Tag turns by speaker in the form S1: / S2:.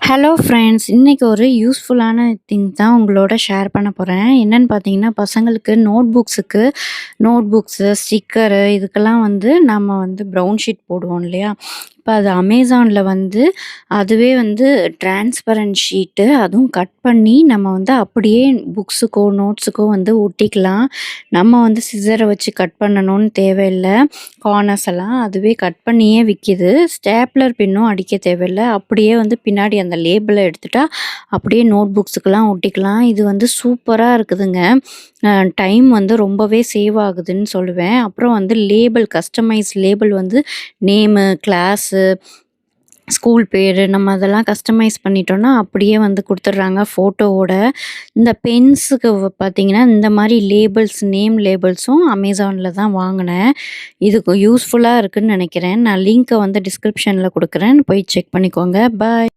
S1: Hello friends. இன்னைக்கு ஒரு யூஸ்ஃபுல்லான திங் தான் உங்களோட ஷேர் பண்ண போறேன். என்னன்னு பார்த்தீங்கன்னா, பசங்களுக்கு நோட்புக்ஸு, ஸ்டிக்கரு இதுக்கெல்லாம் வந்து நம்ம வந்து ப்ரவுன் ஷீட் போடுவோம் இல்லையா? இப்ப அது அமேசான்ல வந்து அதுவே வந்து டிரான்ஸ்பரன்ட் ஷீட்டு அதுவும் கட் பண்ணி நம்ம வந்து அப்படியே புக்ஸுக்கோ, நோட்ஸுக்கோ வந்து ஒட்டிக்கலாம். நம்ம வந்து சிசர வச்சு கட் பண்ணணும்னு தேவையில்ல. கார்னர்ஸ் எல்லாம் அதுவே கட் பண்ணியே விக்கிது. ஸ்டேப்லர் பின்னும் அடிக்க தேவையில்ல. அப்படியே வந்து பின்னாடி அந்த லேபிள எடுத்துட்டா, அப்படியே நோட் புக்ஸுக்கெல்லாம் ஒட்டிக்கலாம். இது வந்து சூப்பரா இருக்குதுங்க. டைம் வந்து ரொம்பவே சேவ் ஆகுதுன்னு சொல்லுவேன். அப்புறம் வந்து கஸ்டமைஸ் லேபிள் வந்து நேமு, கிளாஸு, ஸ்கூல் பேரு நம்ம அதெல்லாம் கஸ்டமைஸ் பண்ணிட்டோம்னா, அப்படியே வந்து குடுத்துடுறாங்க ஃபோட்டோவோட. இந்த பென்ஸுக்கு பார்த்தீங்கன்னா, இந்த மாரி நேம் லேபிள்ஸும் அமேசான்ல தான் வாங்குனேன். இதுக்கு யூஸ்ஃபுல்லா இருக்குன்னு நெனைக்கிறேன். நான் லிங்க்க வந்து டிஸ்கிரிப்ஷன்ல குடுக்குறேன். போய் செக் பண்ணிக்கோங்க. பாய்.